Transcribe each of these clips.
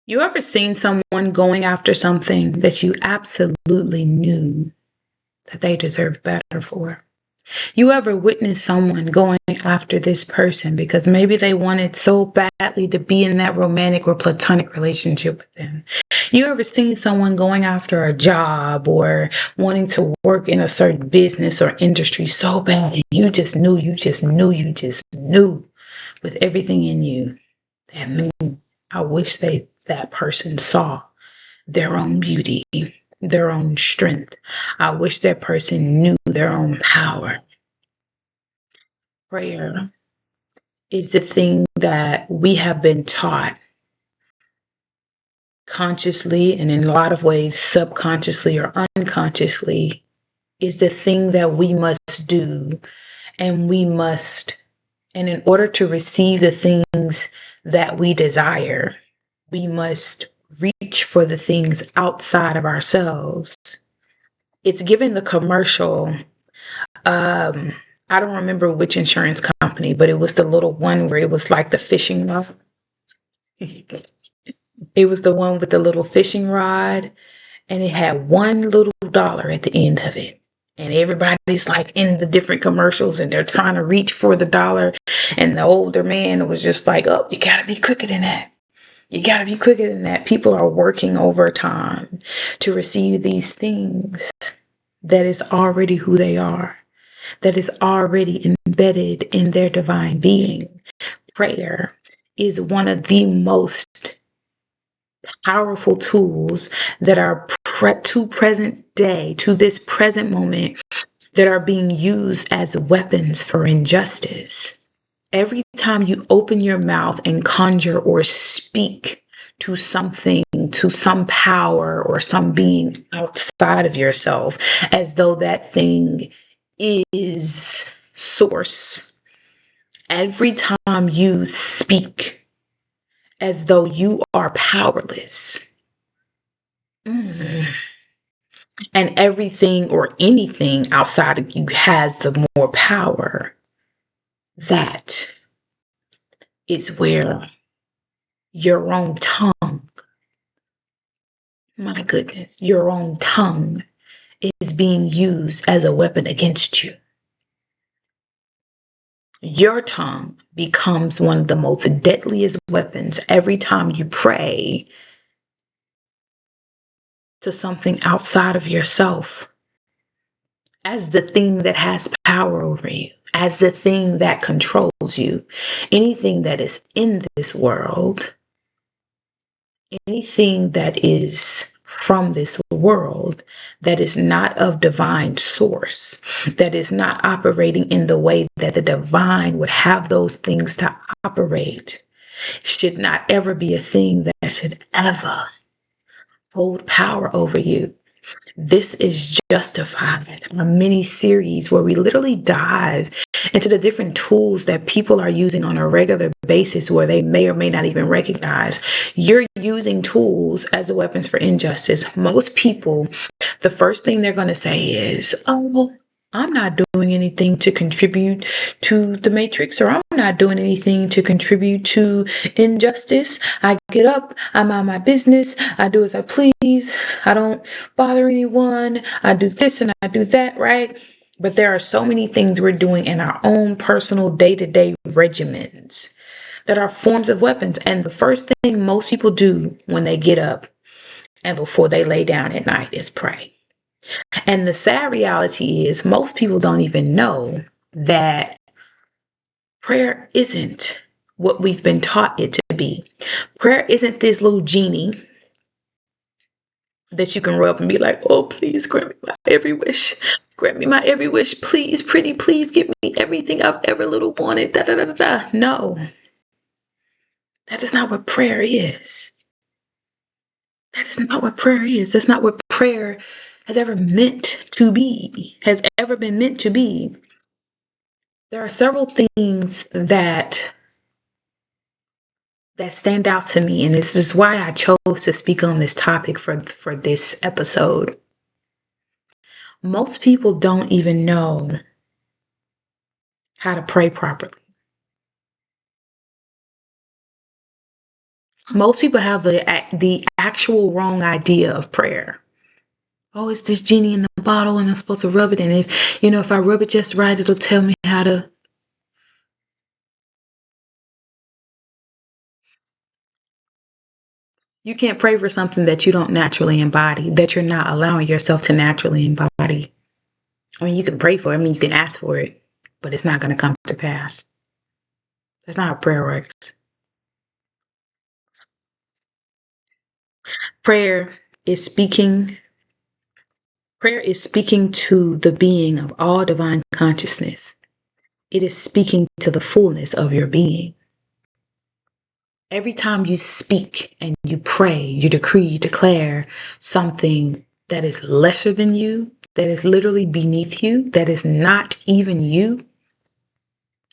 You ever seen someone going after something that you absolutely knew that they deserved better for? You ever witnessed someone going after this person because maybe they wanted so badly to be in that romantic or platonic relationship with them? You ever seen someone going after a job or wanting to work in a certain business or industry so bad and you just knew with everything in you that man, I wish that person saw their own beauty, their own strength. I wish that person knew their own power. Prayer is the thing that we have been taught consciously and in a lot of ways subconsciously or unconsciously is the thing that we must do and in order to receive the things that we desire, we must reach for the things outside of ourselves. It's given the commercial. I don't remember which insurance company, but it was the little one where it was like the fishing rod. It was the one with the little fishing rod, and it had $1 at the end of it. And everybody's like in the different commercials and they're trying to reach for the dollar. And the older man was just like, oh, you got to be quicker than that. You got to be quicker than that. People are working overtime to receive these things that is already who they are, that is already embedded in their divine being. Prayer is one of the most powerful tools that are to this present moment, that are being used as weapons for injustice. Every time you open your mouth and conjure or speak to something, to some power or some being outside of yourself, as though that thing is source, every time you speak as though you are powerless, and everything or anything outside of you has the more power, that is where your own tongue, my goodness, your own tongue is being used as a weapon against you. Your tongue becomes one of the most deadliest weapons every time you pray to something outside of yourself, as the thing that has power over you, as the thing that controls you. Anything that is in this world, anything that is from this world that is not of divine source, that is not operating in the way that the divine would have those things to operate, should not ever be a thing that should ever hold power over you. This is Justified, a mini series where we literally dive into the different tools that people are using on a regular basis where they may or may not even recognize. You're using tools as weapons for injustice. Most people, the first thing they're going to say is, oh, I'm not doing anything to contribute to the matrix, or I'm not doing anything to contribute to injustice. I get up, I mind my business, I do as I please, I don't bother anyone, I do this and I do that, right? But there are so many things we're doing in our own personal day-to-day regimens that are forms of weapons. And the first thing most people do when they get up and before they lay down at night is pray. And the sad reality is most people don't even know that prayer isn't what we've been taught it to be. Prayer isn't this little genie that you can rub and be like, oh, please grant me my every wish. Grant me my every wish. Please, pretty, please give me everything I've ever little wanted. Da, da, da, da, da. No, that is not what prayer is. That is not what prayer is. That's not what prayer has ever meant to be, has ever been meant to be. There are several things that stand out to me, and this is why I chose to speak on this topic for this episode. Most people don't even know how to pray properly. Most people have the actual wrong idea of prayer. Oh, it's this genie in the bottle and I'm supposed to rub it. And if I rub it just right, it'll tell me how to. You can't pray for something that you don't naturally embody, that you're not allowing yourself to naturally embody. I mean, you can pray for it. I mean, you can ask for it, but it's not going to come to pass. That's not how prayer works. Prayer is speaking. Prayer is speaking to the being of all divine consciousness. It is speaking to the fullness of your being. Every time you speak and you pray, you decree, you declare something that is lesser than you, that is literally beneath you, that is not even you,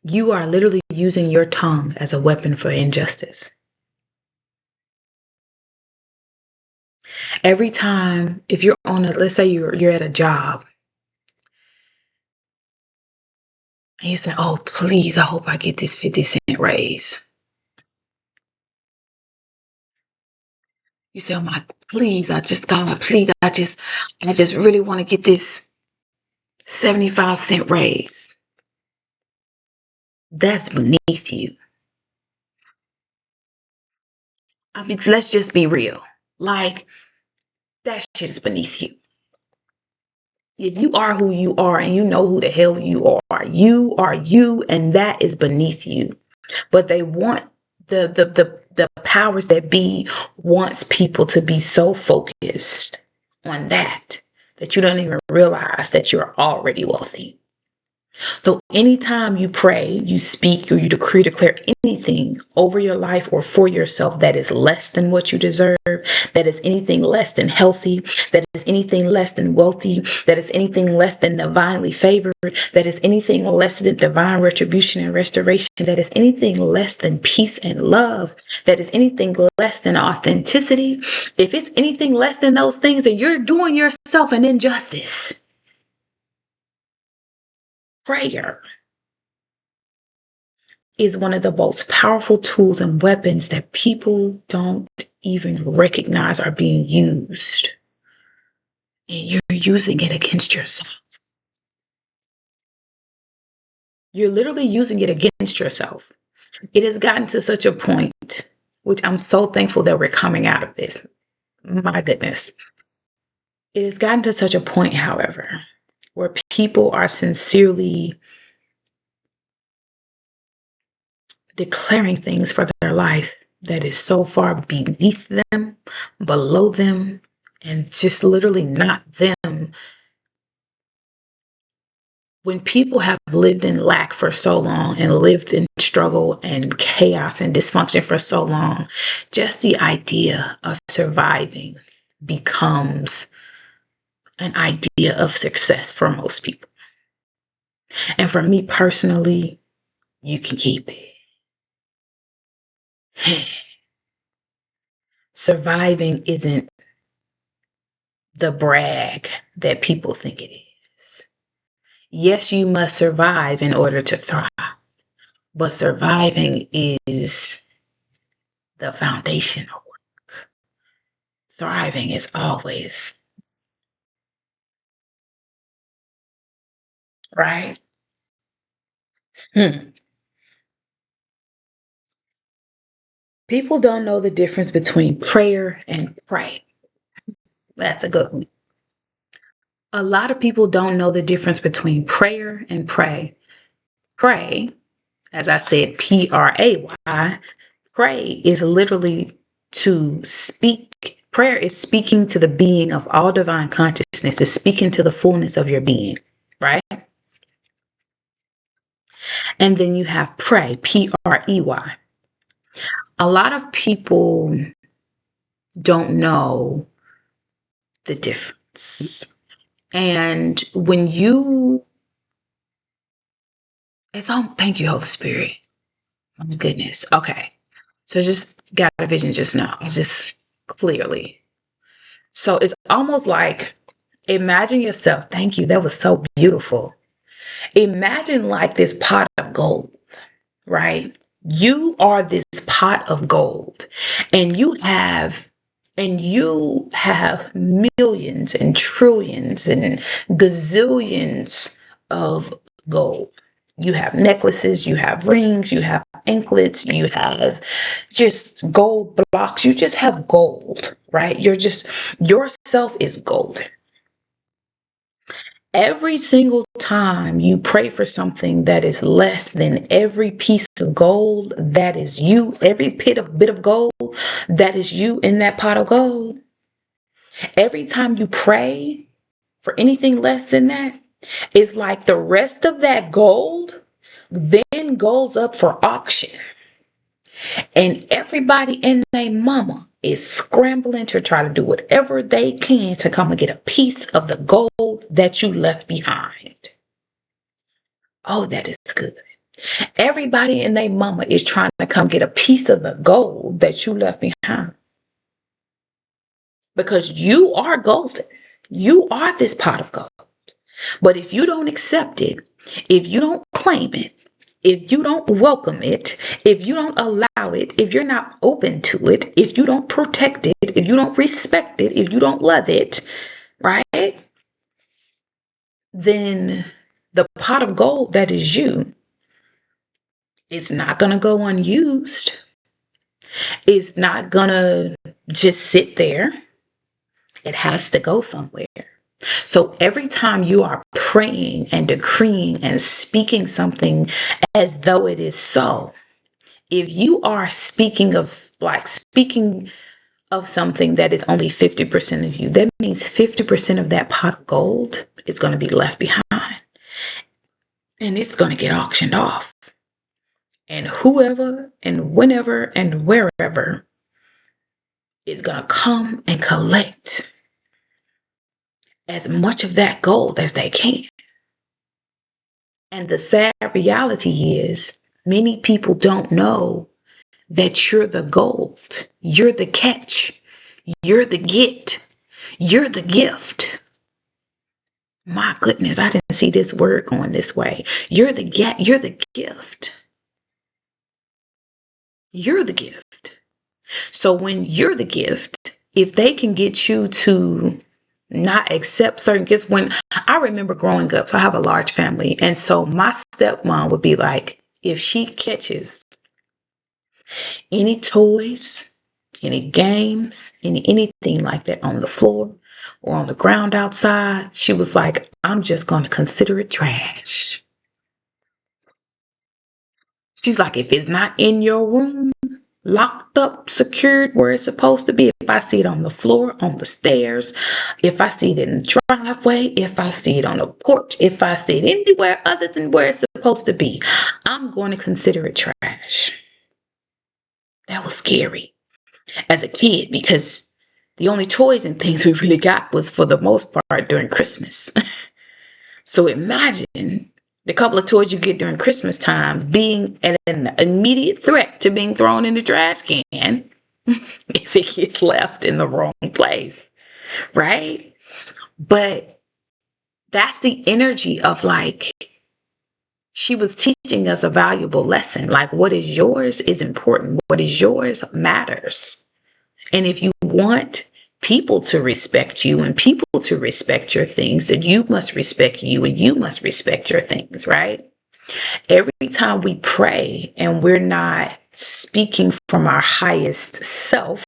you are literally using your tongue as a weapon for injustice. Every time, if you're let's say you're at a job and you say, oh, please, I hope I get this 50-cent raise. You say, oh my, please, please, I just really want to get this 75-cent raise. That's beneath you. I mean, let's just be real. Like, that shit is beneath you. If you are who you are and you know who the hell you are you, and that is beneath you. But they want the powers that be wants people to be so focused on that you don't even realize that you're already wealthy. So anytime you pray, you speak, or you decree, declare anything over your life or for yourself that is less than what you deserve, that is anything less than healthy, that is anything less than wealthy, that is anything less than divinely favored, that is anything less than divine retribution and restoration, that is anything less than peace and love, that is anything less than authenticity, if it's anything less than those things, then you're doing yourself an injustice. Prayer is one of the most powerful tools and weapons that people don't even recognize are being used. And you're using it against yourself. You're literally using it against yourself. It has gotten to such a point, which I'm so thankful that we're coming out of this. My goodness. It has gotten to such a point, however, where people are sincerely declaring things for their life that is so far beneath them, below them, and just literally not them. When people have lived in lack for so long and lived in struggle and chaos and dysfunction for so long, just the idea of surviving becomes an idea of success for most people. And for me personally, you can keep it. Surviving isn't the brag that people think it is. Yes, you must survive in order to thrive, but surviving is the foundational work. Thriving is always, right? People don't know the difference between prayer and pray. That's a good one. A lot of people don't know the difference between prayer and pray. Pray, as I said, Pray, pray is literally to speak. Prayer is speaking to the being of all divine consciousness, is speaking to the fullness of your being, right? And then you have pray, Prey. A lot of people don't know the difference. And when it's on, thank you, Holy Spirit. Oh my goodness. Okay. So just got a vision just now, just clearly. So it's almost like, imagine yourself. Thank you. That was so beautiful. Imagine like this pot of gold, right? You are this pot pot of gold, and you have millions and trillions and gazillions of gold. You have necklaces, you have rings, you have anklets, you have just gold blocks. You just have gold, right? Yourself is gold. Every single time you pray for something that is less than every piece of gold, that is you. Every bit of gold, that is you in that pot of gold. Every time you pray for anything less than that, it's like the rest of that gold then goes up for auction. And everybody and their mama is scrambling to try to do whatever they can to come and get a piece of the gold that you left behind. Oh, that is good. Everybody and their mama is trying to come get a piece of the gold that you left behind. Because you are golden. You are this pot of gold. But if you don't accept it, if you don't claim it, if you don't welcome it, if you don't allow it, if you're not open to it, if you don't protect it, if you don't respect it, if you don't love it, right? Then the pot of gold that is you, it's not going to go unused. It's not going to just sit there. It has to go somewhere. So every time you are praying and decreeing and speaking something as though it is so, if you are speaking of something that is only 50% of you, that means 50% of that pot of gold is going to be left behind. And it's going to get auctioned off. And whoever and whenever and wherever is going to come and collect as much of that gold as they can. And the sad reality is many people don't know that you're the gold. You're the catch. You're the get. You're the gift. My goodness, I didn't see this word going this way. You're the you're the gift. You're the gift. So when you're the gift, if they can get you to not accept certain gifts, when I remember growing up, I have a large family. And so my stepmom would be like, if she catches any toys, any games, anything like that on the floor or on the ground outside, she was like, I'm just going to consider it trash. She's like, if it's not in your room, locked up, secured where it's supposed to be, if I see it on the floor, on the stairs, if I see it in the driveway, if I see it on the porch, if I see it anywhere other than where it's supposed to be, I'm going to consider it trash. That was scary as a kid because the only toys and things we really got was for the most part during Christmas. So imagine the couple of toys you get during Christmas time being an immediate threat to being thrown in the trash can if it gets left in the wrong place, right? But that's the energy of like, she was teaching us a valuable lesson. Like, what is yours is important. What is yours matters. And if you want people to respect you and people to respect your things, then you must respect you and you must respect your things, right? Every time we pray and we're not speaking from our highest self,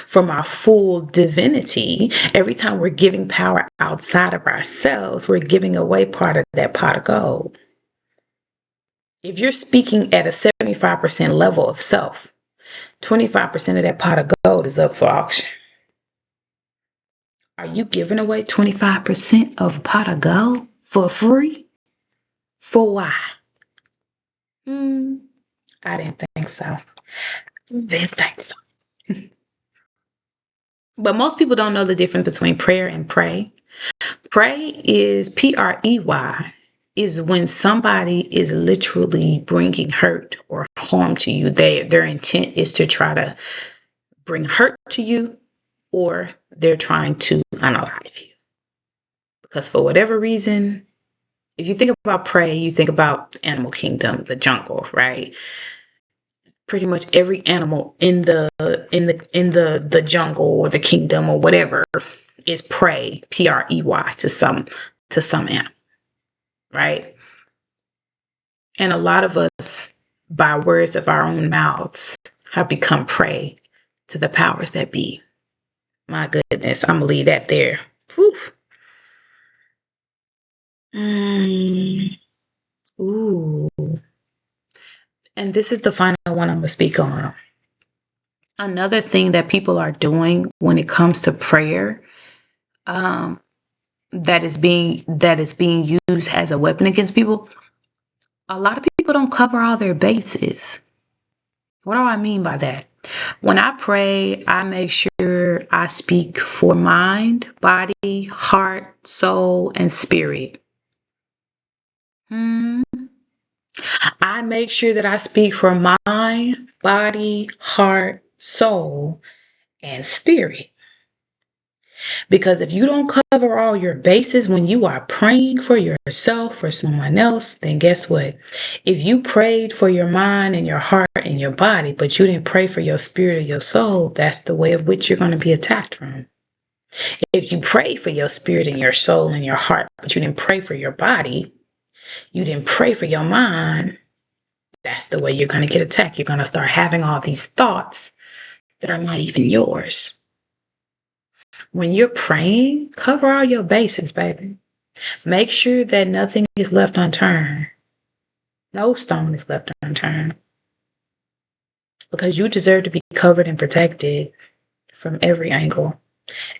from our full divinity, every time we're giving power outside of ourselves, we're giving away part of that pot of gold. If you're speaking at a 75% level of self, 25% of that pot of gold is up for auction. Are you giving away 25% of a pot of gold for free? For why? I didn't think so. But most people don't know the difference between prayer and pray. Pray is Prey, is when somebody is literally bringing hurt or harm to you. Their intent is to try to bring hurt to you, or they're trying to unalive you. Because for whatever reason, if you think about prey, you think about animal kingdom, the jungle, right? pretty much every animal in the jungle or the kingdom or whatever is prey, prey, to some animal, right? And a lot of us, by words of our own mouths, have become prey to the powers that be. My goodness, I'm gonna leave that there. Whew. Ooh. And this is the final one I'm gonna speak on. Another thing that people are doing when it comes to prayer, that is being used as a weapon against people. A lot of people don't cover all their bases. What do I mean by that? When I pray, I make sure I speak for mind, body, heart, soul, and spirit. I make sure that I speak for mind, body, heart, soul, and spirit. Because if you don't cover all your bases when you are praying for yourself or someone else, then guess what? If you prayed for your mind and your heart and your body, but you didn't pray for your spirit or your soul, that's the way of which you're going to be attacked from. If you pray for your spirit and your soul and your heart, but you didn't pray for your body, you didn't pray for your mind, that's the way you're going to get attacked. You're going to start having all these thoughts that are not even yours. When you're praying, cover all your bases, baby. Make sure that nothing is left unturned. No stone is left unturned. Because you deserve to be covered and protected from every angle.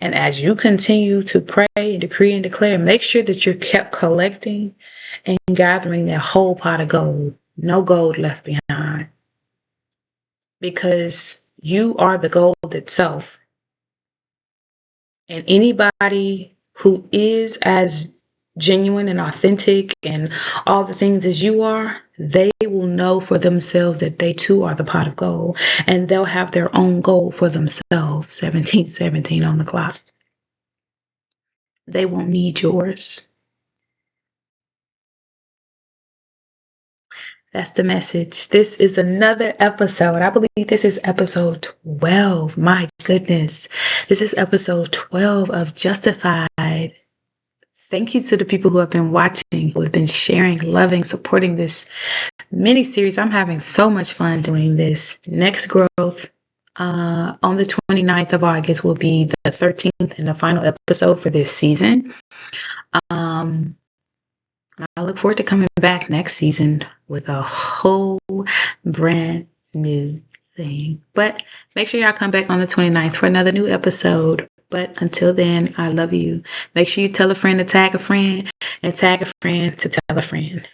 And as you continue to pray and decree and declare, make sure that you're kept collecting and gathering that whole pot of gold. No gold left behind. Because you are the gold itself. And anybody who is as genuine and authentic and all the things as you are, they will know for themselves that they too are the pot of gold. And they'll have their own gold for themselves. 1717 on the clock. They won't need yours. That's the message. This is another episode. I believe this is episode 12. My goodness. This is episode 12 of Justified. Thank you to the people who have been watching, who have been sharing, loving, supporting this mini series. I'm having so much fun doing this. Next growth on the 29th of August will be the 13th and the final episode for this season. I look forward to coming back next season with a whole brand new thing. But make sure y'all come back on the 29th for another new episode. But until then, I love you. Make sure you tell a friend to tag a friend and tag a friend to tell a friend.